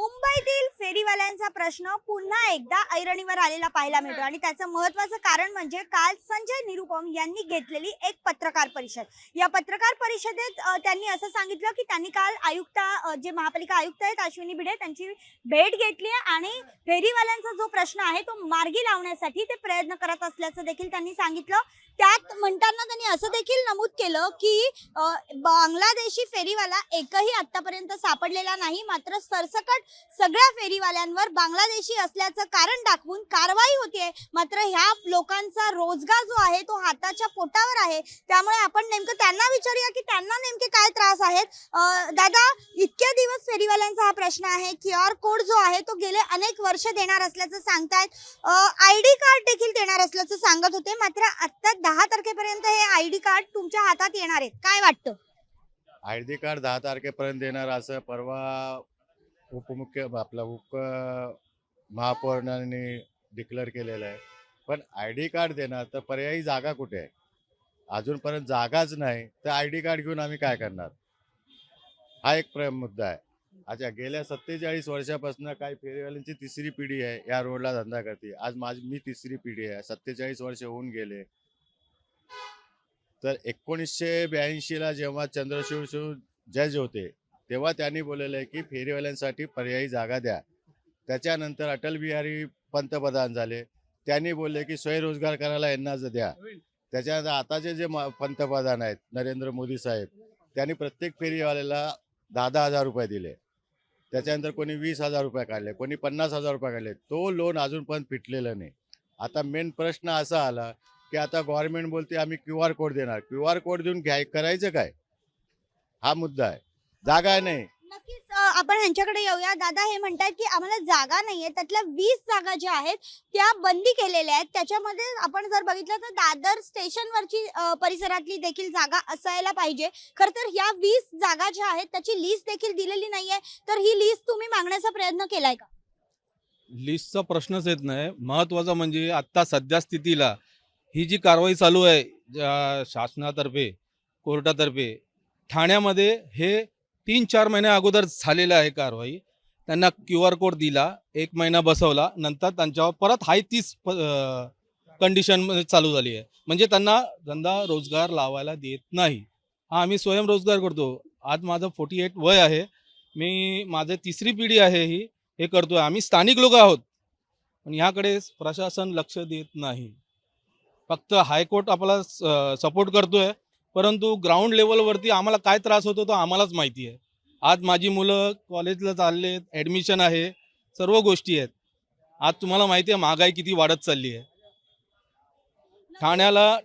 मुंबईतील फेरीवाल्यांचा प्रश्न पुन्हा एकदा ऐरणीवर आलेला पाहायला मिळतो आणि त्याचं महत्त्वाचं कारण म्हणजे काल संजय निरुपम यांनी घेतलेली एक पत्रकार परिषद. या पत्रकार परिषदेत त्यांनी असं सांगितलं की त्यांनी काल जे महापालिका आयुक्त आहेत अश्विनी भिडे त्यांची भेट घेतली आणि फेरीवाल्यांचा जो प्रश्न आहे तो मार्गी लावण्यासाठी ते प्रयत्न करत असल्याचं देखील त्यांनी सांगितलं. त्यात म्हणताना त्यांनी असं देखील नमूद केलं की बांगलादेशी फेरीवाला एकही आतापर्यंत सापडलेला नाही, मात्र सरसकट सगळ्या फेरीवाल्यांवर बांगलादेशी असल्याचं कारण दाखवून कारवाई होतीये. मात्र ह्या लोकांचा रोजगार जो आहे तो हाताच्या पोटावर आहे. त्यामुळे आपण नेमकं त्यांना विचारूया की त्यांना नेमके काय त्रास आहेत. दादा, इतके दिवस फेरीवाल्यांचा हा प्रश्न आहे. QR कोड जो आहे तो गेले अनेक वर्ष देणार असल्याचं सांगतायत. ID कार्ड देखील देणार असल्याचं सांगत होते. मात्र आता 10 तारखेपर्यंत हे ID कार्ड तुमच्या हातात येणार आहेत. काय वाटतं? ID कार्ड 10 तारखेपर्यंत देणार असं परवा उप महापौरांनी डिक्लेअर केलेलं आहे. पण ID कार्ड देणार तर पर्यायी जागा कुठे आहे? अजूनपर्यंत जागाच नाही तर ID कार्ड घेऊन आम्ही काय करणार? हा एक मुद्दा आहे. अच्छा, गेल्या 47 वर्षापासून काही फेरीवाल्यांची तिसरी पिढी आहे या रोडला धंदा करते. आज मी तिसरी पिढी आहे. 47 वर्ष होऊन गेले. तर 1982ला जेव्हा चंद्रशूर जज होते तेव्हा त्यांनी बोललेलं आहे की फेरीवाल्यांसाठी पर्यायी जागा द्या. त्याच्यानंतर अटल बिहारी पंतप्रधान झाले, त्यांनी बोलले की स्वयंरोजगार करायला यांना द्या. त्याच्यानंतर आताचे जे पंतप्रधान आहेत नरेंद्र मोदी साहेब, त्यांनी प्रत्येक फेरीवाल्याला 10,000 रुपये दिले. त्याच्यानंतर कोणी 20,000 रुपये काढले, कोणी 50,000 रुपये काढले. तो लोन अजून पण फिटलेलं नाही. आता मेन प्रश्न असा आला की आता गव्हर्नमेंट बोलते आम्ही QR कोड देणार. QR कोड देऊन करायचं काय? हा मुद्दा आहे. जागा नाही. नक्कीच आपण ह्यांच्याकडे येऊया. दादा, हे म्हणतात की आम्हाला जागा नाहीये. त्यातल्या 20 जागा ज्या आहेत त्या बंदी केलेल्या आहेत. त्याच्यामध्ये आपण जर बघितलं तर दादर स्टेशनवरची परिसरातली देखील जागा असायला पाहिजे. खरं तर ह्या 20 जागा ज्या आहेत त्याची लिस्ट देखील दिलेली नाहीये. तर ही लिस्ट तुम्ही मागण्याचा प्रयत्न केलाय का? लिस्टचा प्रश्नच येत नाही. महत्त्वाचं म्हणजे आत्ता सध्या स्थितीला ही जी कारवाई चालू आहे शासनातर्फे, कोर्टातर्फे, ठाण्यामध्ये हे 3-4 महिन्या अगोदर झालेलं आहे कारवाई. त्यांना QR कोड दिला, 1 महिना बसवला, नंतर त्यांच्यावर परत हाय तीच कंडिशनमध्ये चालू झाली आहे. म्हणजे त्यांना धंदा रोजगार लावायला देत नाही. हा, आम्ही स्वयंरोजगार करतो. आज माझं 48 वय आहे. माझं तिसरी पिढी आहे ही हे करतोय. आम्ही स्थानिक लोक आहोत, पण ह्याकडे प्रशासन लक्ष देत नाही. फक्त हायकोर्ट आपल्याला सपोर्ट करतोय, परंतु ग्राउंड लेवलवरती आम्हाला काय त्रास होतो तो आम्हालाच माहिती आहे. आज माझी मुलं कॉलेजला चालले, ॲडमिशन आहे, सर्व गोष्टी आहेत. आज तुम्हाला माहिती आहे महागाई किती वाढत चालली आहे.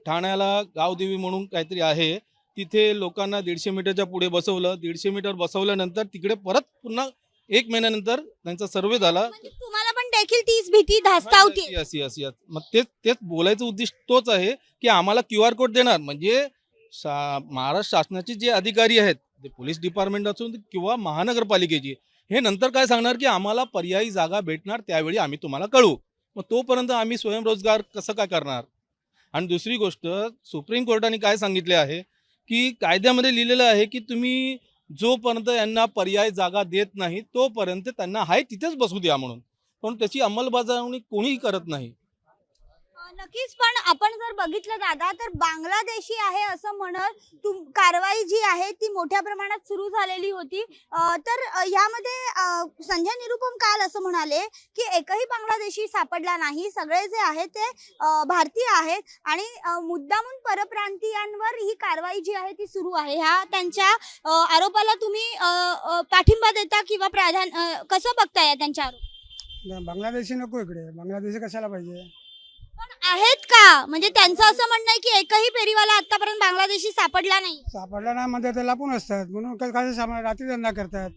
ठाण्याला गावदेवी म्हणून काहीतरी आहे, तिथे लोकांना 150 मीटरच्या पुढे बसवलं. 150 मीटर बसवल्यानंतर तिकडे परत पुन्हा 1 महिन्यानंतर त्यांचा सर्वे झाला. म्हणजे तुम्हाला पण देखील तीच भीती धास्तावते. यस. मग तेच बोलायचं उद्देश तोच आहे की आम्हाला QR कोड देणार म्हणजे महाराष्ट्र शासनाचे जे अधिकारी आहेत, ते पोलीस डिपार्टमेंट असून किंवा महानगरपालिकेची, हे नंतर काय सांगणार की आम्हाला पर्यायी जागा भेटणार, त्यावेळी आम्ही तुम्हाला कळवू. मग तोपर्यंत आम्ही स्वयंरोजगार कसं काय करणार? आणि दुसरी गोष्ट, सुप्रीम कोर्टाने काय सांगितले आहे की कायद्यामध्ये लिहिलेलं आहे की तुम्ही जोपर्यंत यांना पर्याय जागा देत नाही तोपर्यंत त्यांना हाय तिथेच बसू द्या म्हणून. पण त्याची अंमलबजावणी कोणीही करत नाही. नक्कीच. पण आपण जर बघितलं दादा तर बांगलादेशी आहे असं म्हणत कारवाई जी आहे ती मोठ्या प्रमाणात सुरू झालेली होती. तर यामध्ये संजय निरुपम काल असं म्हणाले की एकही बांगलादेशी सापडला नाही, सगळे जे आहेत ते भारतीय आहेत आणि मुद्दामून परप्रांतीयांवर ही कारवाई जी आहे ती सुरू आहे. ह्या त्यांच्या आरोपाला तुम्ही पाठिंबा देता किंवा कसं बघताय त्यांच्या आरोप? बांगलादेशी नको इकडे. बांगलादेशी कशाला पाहिजे? पण आहेत का? म्हणजे त्यांचं असं म्हणणं आहे की एकही फेरीवाला आतापर्यंत बांगलादेशी सापडला नाही. सापडला नाही म्हणजे ते लपून असतात म्हणून कसं सापडणार? रात्री धंदा करतात.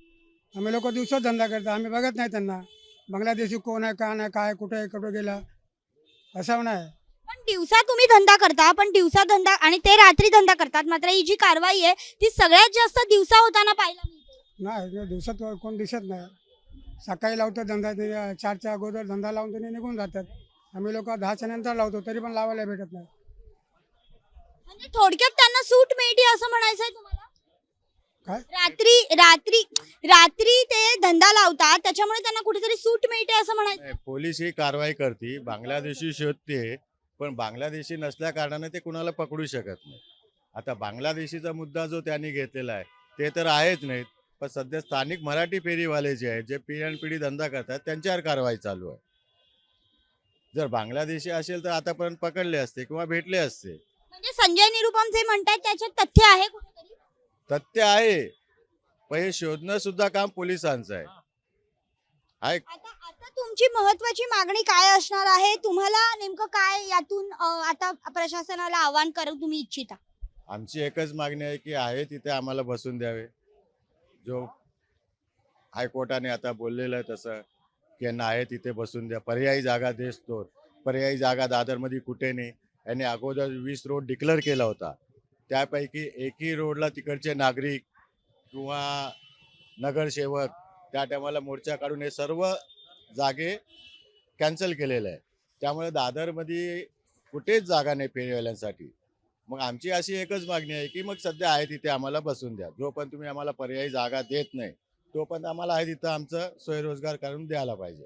आम्ही लोक दिवसात धंदा करतात, आम्ही बघत नाही त्यांना. बांगलादेशी कोण आहे, का नाही, काय कुठे कुठे गेला असं नाही. पण दिवसा तुम्ही धंदा करता, पण दिवसा धंदा आणि ते रात्री धंदा करतात. मात्र ही जी कारवाई आहे ती सगळ्यात जास्त दिवसा होताना पाहायला मिळते. नाही, दिवसात कोण दिसत नाही. सकाळी लावतो धंदा, 4च्या अगोदर धंदा लावून त्यांनी निघून जातात. आम्ही लोक 10च्या नंतर लावतो, तरी पण लावायला भेटत नाही. म्हणजे थोडक्यात त्यांना सूट मिळते असं म्हणायचंय तुम्हाला? रात्री रात्री रात्री ते धंदा लावतात त्याच्यामुळे त्यांना कुठेतरी सूट मिळते असं म्हणायचं. नाही, पोलीस ही कारवाई करते, बांगलादेशी शोधते, पण बांगलादेशी नसल्या कारणाने ते कुणाला पकडू शकत नाही. आता बांगलादेशीचा मुद्दा जो त्यांनी घेतलेला आहे ते तर आहेच नाहीत, पण सध्या स्थानिक मराठी फेरीवाले जे आहेत, जे पिढी धंदा करतात, त्यांच्यावर कारवाई चालू आहे. जर बांगलादेशी असेल तर आतापर्यंत पकडले असते किंवा भेटले असते. म्हणजे संजय निरुपम जे म्हणतात त्याच्यात तथ्य आहे कुठेतरी. तथ्य आहे, पण हे शोधणं सुद्धा काम पोलिसांचं आहे. आता आता तुमची महत्वाची मागणी काय असणार आहे? तुम्हाला नेमकं काय यातून आता प्रशासनाला आवाहन करू तुम्ही इच्छिता? आमची एकच मागणी आहे की आहे तिथे आम्हाला बसून द्यावे. जो हायकोर्टाने आता बोललेलं आहे तसं की यांना आहे तिथे बसून द्या. पर्यायी जागा देस तो. पर्यायी जागा दादरमध्ये कुठे नाही. यांनी अगोदर 20 रोड डिक्लेअर केला होता. त्यापैकी एकही रोडला तिकडचे नागरिक किंवा नगरसेवक त्या टायमाला मोर्चा काढून हे सर्व जागे कॅन्सल केलेलं आहे. त्यामुळे दादरमध्ये कुठेच जागा नाही फेरीवाल्यांसाठी. मग आमची अशी एकच मागणी आहे की मग सध्या आहे तिथे आम्हाला बसून द्या. जोपर्यंत तुम्ही आम्हाला पर्यायी जागा देत नाही तोपर्यंत आम्हाला आहे तिथं आमचं सोयरोजगार करून द्यायला पाहिजे.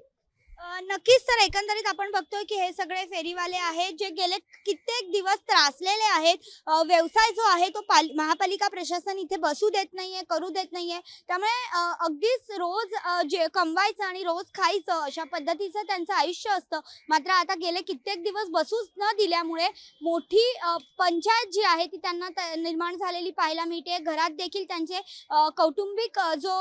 नक्कीच. तर एकंदरीत आपण बघतोय की हे सगळे फेरीवाले आहेत जे गेले कित्येक दिवस त्रासलेले आहेत. व्यवसाय जो आहे तो महापालिका प्रशासन इथे बसू देत नाहीये, करू देत नाहीये. त्यामुळे अगदीच रोज जे कमवायचं आणि रोज खायचं अशा पद्धतीचं त्यांचं आयुष्य असतं. मात्र आता गेले कित्येक दिवस बसूच न दिल्यामुळे मोठी पंचायत जी आहे ती त्यांना निर्माण झालेली पाहायला मिळते. घरात देखील त्यांचे कौटुंबिक जो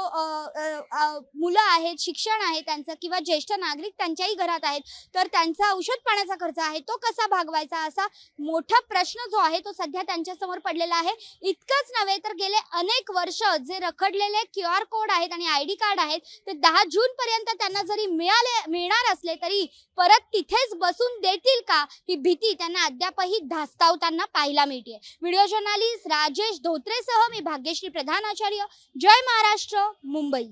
मुलं आहेत, शिक्षण आहे त्यांचं किंवा ज्येष्ठ नागरिक त्यांच्याही घरात आहेत, तर त्यांचा औषध पाण्याचा खर्च आहे तो कसा भागवायचा असा मोठा प्रश्न जो आहे तो सध्या त्यांच्या समोर पडलेला आहे. इतकंच नव्हे तर गेले अनेक वर्ष जे रखडलेले QR कोड आहेत आणि ID कार्ड आहेत ते 10 जून पर्यंत त्यांना जरी मिळणार असले तरी परत तिथेच बसून देतील का ही भीती त्यांना अद्यापही धास्तावताना पाहायला मिळते. व्हिडिओ जर्नलिस्ट राजेश धोत्रेसह मी भाग्यश्री प्रधान आचार्य, जय महाराष्ट्र, मुंबई.